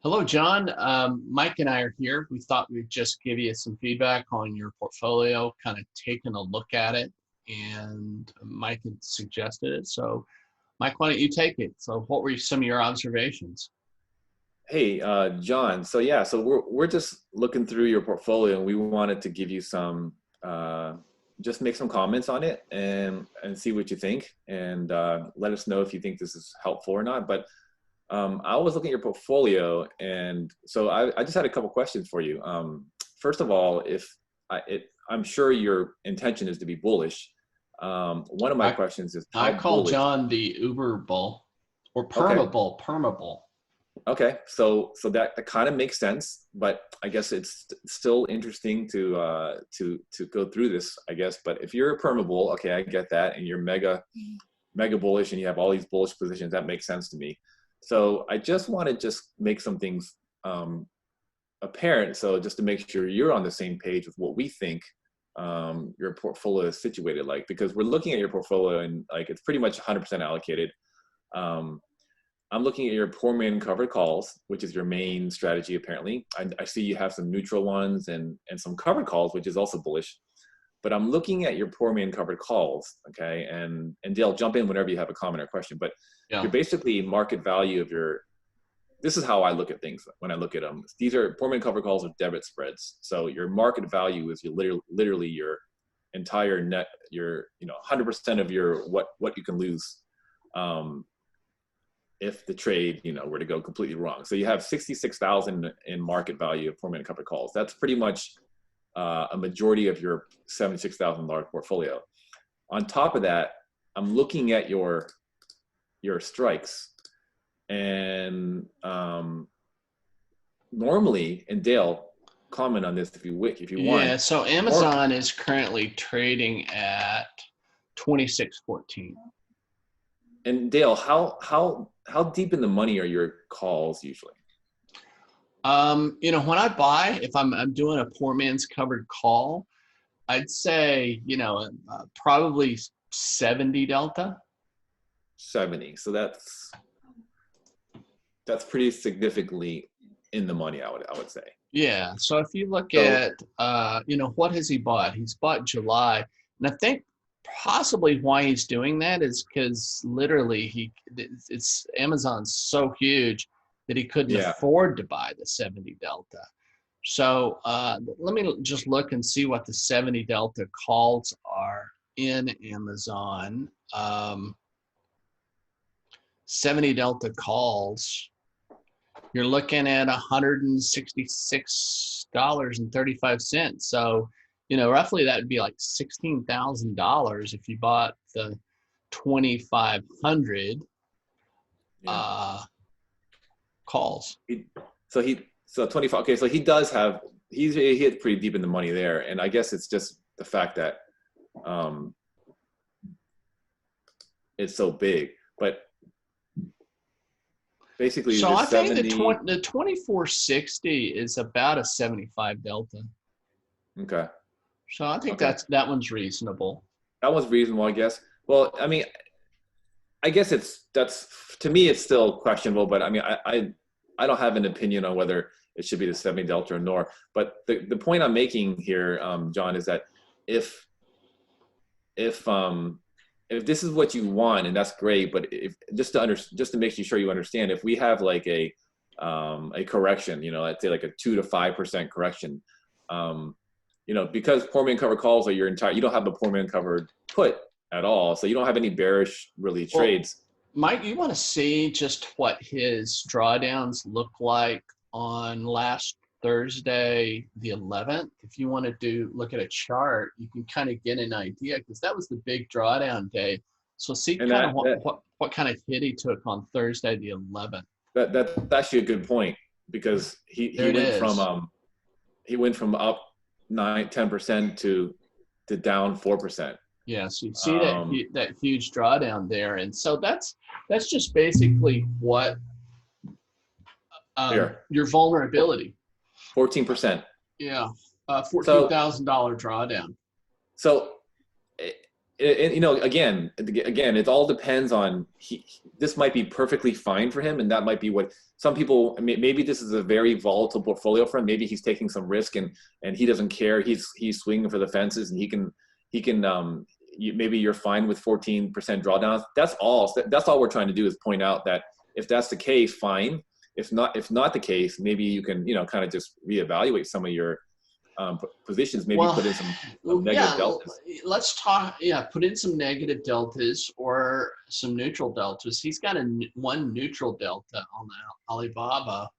Hello, John. Mike and I are here. We thought we'd just give you some feedback on your portfolio, kind of taking a look at it, and Mike had suggested it. So, Mike, why don't you take it? So, what were some of your observations? Hey, John. So we're just looking through your portfolio, and we wanted to give you just make some comments on it and see what you think, and let us know if you think this is helpful or not. But I was looking at your portfolio, and so I just had a couple questions for you. First of all, I'm sure your intention is to be bullish. One of my I questions is I how call bullish. John the Uber Bull or Okay. Perma Bull. Okay, so that kind of makes sense, but I guess it's still interesting to go through this, I guess. But if you're a permabull, okay, I get that, and you're mega bullish, and you have all these bullish positions, that makes sense to me. So I just want to just make some things apparent, so just to make sure you're on the same page with what we think your portfolio is situated like, because we're looking at your portfolio and like it's pretty much 100% allocated. Um, I'm looking at your poor man covered calls, which is your main strategy apparently. I see you have some neutral ones and some covered calls, which is also bullish. But I'm looking at your poor man covered calls, okay? And Dale, jump in whenever you have a comment or question. But Yeah. you're basically market value of your. This is how I look at things when I look at them. These are poor man covered calls with debit spreads. So your market value is your literally your entire net, your 100% of your what you can lose. Um, if the trade were to go completely wrong. So you have 66,000 in market value of poor man covered calls. That's pretty much a majority of your $76,000 portfolio. On top of that, I'm looking at your strikes, and normally, and Dale, comment on this if you want. Yeah. So More Amazon is currently trading at 26.14. and Dale, how deep in the money are your calls usually? When I buy, if I'm doing a poor man's covered call, I'd say, probably 70 delta. 70. So that's pretty significantly in the money, I would say. Yeah. So if you look So at, what has he bought? He's bought July. And I think possibly why he's doing that is because literally it's Amazon's so huge that he couldn't yeah, afford to buy the 70 delta. So let me just look and see what the 70 delta calls are in Amazon. 70 delta calls, you're looking at $166.35. So, roughly that would be like $16,000 if you bought the 2,500 yeah. uh, calls. He, so 25. Okay, so he does have he hit pretty deep in the money there, and I guess it's just the fact that um, it's so big. But basically, So the I think the 70. 2460 is about a 75 delta. Okay, So I think okay, that one's reasonable. that was reasonable, I guess. Well, I mean, I guess that's to me it's still questionable, but I mean, I don't have an opinion on whether it should be the 70 delta or nor. But the point I'm making here, John, is that if if um if this is what you want, and that's great, but if just to make sure you understand, if we have like a correction, let's say like a 2 to 5% correction, um because poor man covered calls are you don't have a poor man covered put at all, so you don't have any bearish really Well, trades. Mike, you want to see just what his drawdowns look like on last Thursday, the 11th. If you want to look at a chart, you can kind of get an idea because that was the big drawdown day. So see And kind of that what, that what, what kind of hit he took on Thursday, the 11th. that's actually a good point, because he There he it went from is. up 9-10% to down 4%. Yeah, so you see um that huge drawdown there, and so that's just basically what Here, your vulnerability. 14%. Yeah, fourteen So thousand dollar drawdown. so you know, again, it all depends on this might be perfectly fine for him, and that might be what some people. Maybe this is a very volatile portfolio for him. Maybe he's taking some risk and he doesn't care. He's swinging for the fences, and he can. Maybe you're fine with 14% drawdowns. That's all. That's all we're trying to do is point out that if that's the case, fine. If not the case, maybe you can, you know, kind of just reevaluate some of your positions, maybe put in some negative deltas. Let's talk. Yeah, put in some negative deltas or some neutral deltas. He's got one neutral delta on the Alibaba,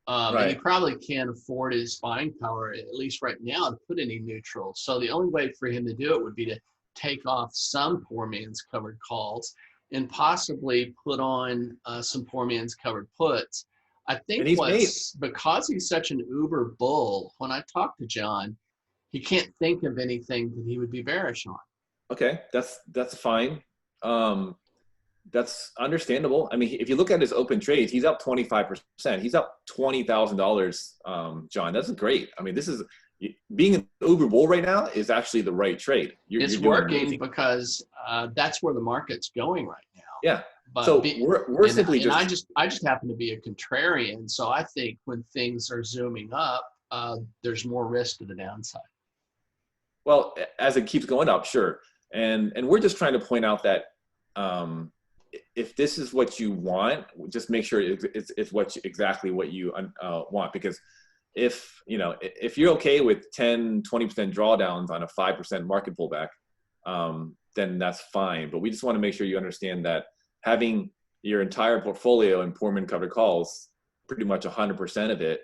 and he probably can't afford his buying power, at least right now, to put any neutral. So the only way for him to do it would be to take off some poor man's covered calls and possibly put on some poor man's covered puts. I think because he's such an uber bull, when I talk to John, he can't think of anything that he would be bearish on. Okay, that's fine. That's understandable. I mean, if you look at his open trades, he's up 25%. He's up $20,000, John. That's great. I mean, this is being an uber bull right now is actually the right trade. It's working because that's where the market's going right now. Yeah. But so we're simply just. I just happen to be a contrarian, so I think when things are zooming up, there's more risk to the downside. Well, as it keeps going up, sure, and we're just trying to point out that if this is what you want, just make sure it's exactly what you want. Because if you're okay with 10-20% drawdowns on a 5% market pullback, then that's fine. But we just want to make sure you understand that having your entire portfolio in poor man covered calls, pretty much 100% of it,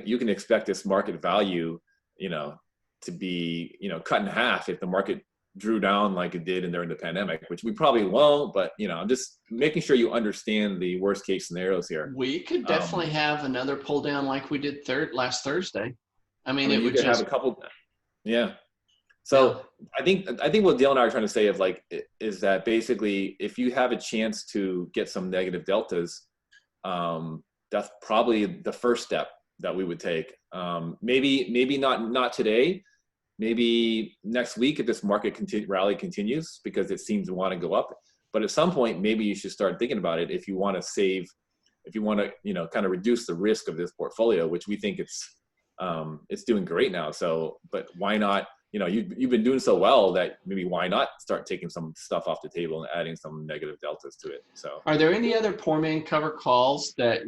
you can expect this market value, to be, cut in half if the market drew down like it did during the pandemic, which we probably won't. But I'm just making sure you understand the worst case scenarios here. We could definitely have another pull down like we did last Thursday. I mean it would just have a couple. Yeah. So yeah. I think what Dale and I are trying to say is that basically if you have a chance to get some negative deltas, that's probably the first step that we would take. Maybe not today, maybe next week if this market rally continues, because it seems to want to go up. But at some point, maybe you should start thinking about it if you want to save, if you want to kind of reduce the risk of this portfolio, which we think it's doing great now. So, but why not? You've been doing so well that maybe why not start taking some stuff off the table and adding some negative deltas to it. So are there any other poor man cover calls that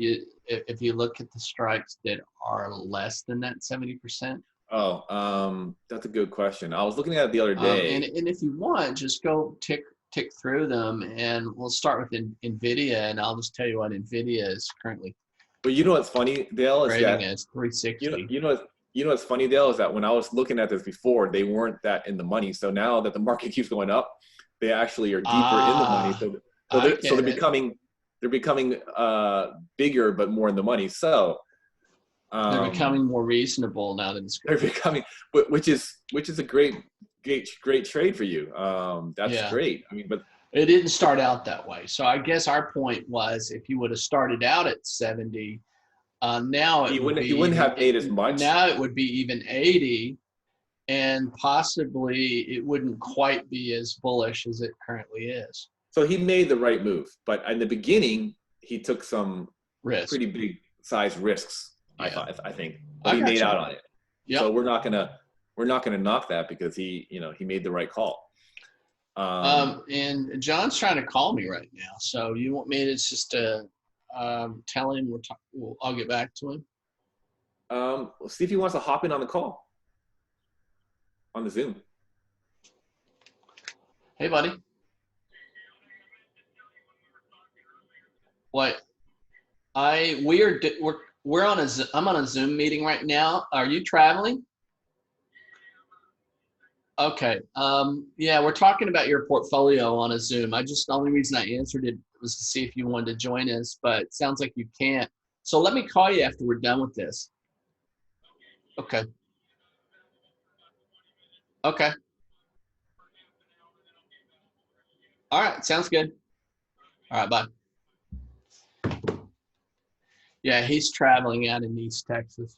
if you look at the strikes that are less than that 70%? Oh, that's a good question. I was looking at it the other day. And if you want, just go tick through them, and we'll start with NVIDIA, and I'll just tell you what NVIDIA is currently. But you know what's funny, Dale, is that it's 360. You know what's funny, Dale, is that when I was looking at this before, they weren't that in the money. So now that the market keeps going up, they actually are deeper in the money. So they're becoming bigger, but more in the money. So they're becoming more reasonable now that it's. They're becoming, which is a great trade for you. That's great. I mean, but it didn't start out that way. So I guess our point was, if you would have started out at 70. Now you wouldn't have made as much. Now it would be even 80, and possibly it wouldn't quite be as bullish as it currently is. So he made the right move, but in the beginning he took some pretty big size risks. Yeah. I think, but he made out on it. Yep. So we're not gonna knock that because he made the right call. And John's trying to call me right now. So you want me to just tell him I'll get back to him? We'll see if he wants to hop in on the call on the Zoom. Hey, buddy. What? We're on I'm on a Zoom meeting right now. Are you traveling? Okay. Yeah, we're talking about your portfolio on a Zoom. The only reason I answered it was to see if you wanted to join us, but it sounds like you can't. So let me call you after we're done with this. Okay. Okay. All right. Sounds good. All right. Bye. Yeah, he's traveling out in East Texas.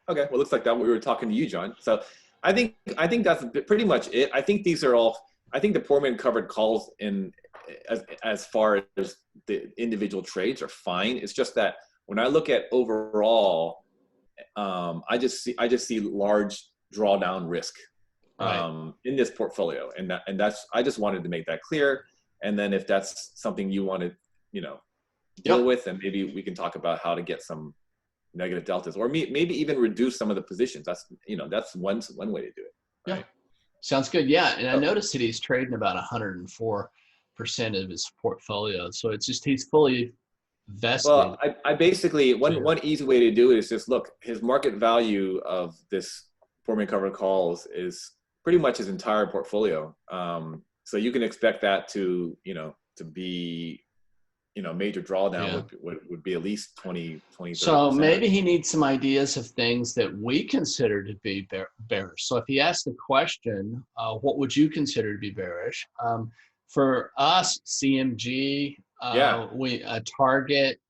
Okay. Well, looks like that we were talking to you, John. So I think that's pretty much it. I think these are all. I think the poor man covered calls in as far as the individual trades are fine. It's just that when I look at overall, I just see large drawdown risk Right. in this portfolio, and that's I just wanted to make that clear. And then if that's something you want to, deal Yep. with, and maybe we can talk about how to get some negative deltas, or maybe even reduce some of the positions. That's one way to do it. Yeah. Right. Sounds good. Yeah. And I So, noticed that he's trading about 104% of his portfolio. So it's just he's fully vested. well, I basically So one easy way to do it is just look, his market value of this poor man covered calls is pretty much his entire portfolio. So you can expect that to be, major drawdown yeah. would be at least 20, So 30%. maybe he needs some ideas of things that we consider to be bearish. So if he asks the question, what would you consider to be bearish? For us, CMG, Yeah. we a target.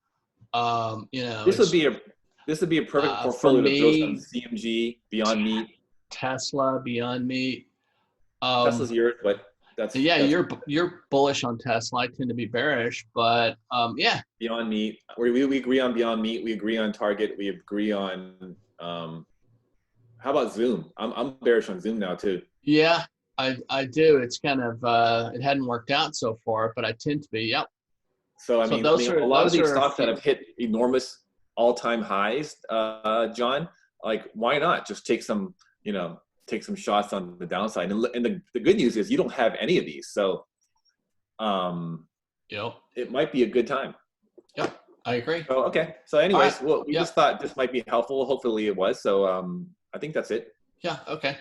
This would It's be a this would be a perfect for portfolio to throw some me, CMG, Beyond Meat. Tesla, Beyond Meat. Tesla's yours, but Yeah, that's you're bullish on Tesla. I tend to be bearish, but yeah, Beyond Meat. We agree on Beyond Meat. We agree on Target. We agree on how about Zoom? I'm bearish on Zoom now too. yeah, I do. It's kind of it hadn't worked out so far, but I tend to be. Yep. So So I mean, a lot of those these are a stocks that few. have hit enormous all-time highs, John, like why not just take some shots on the downside? And the good news is you don't have any of these, so Yep. it might be a good time. Yep. I agree. So okay. So All right. anyways, well, we Yep. just thought this might be helpful. Hopefully it was. So I think that's it. Yeah. Okay.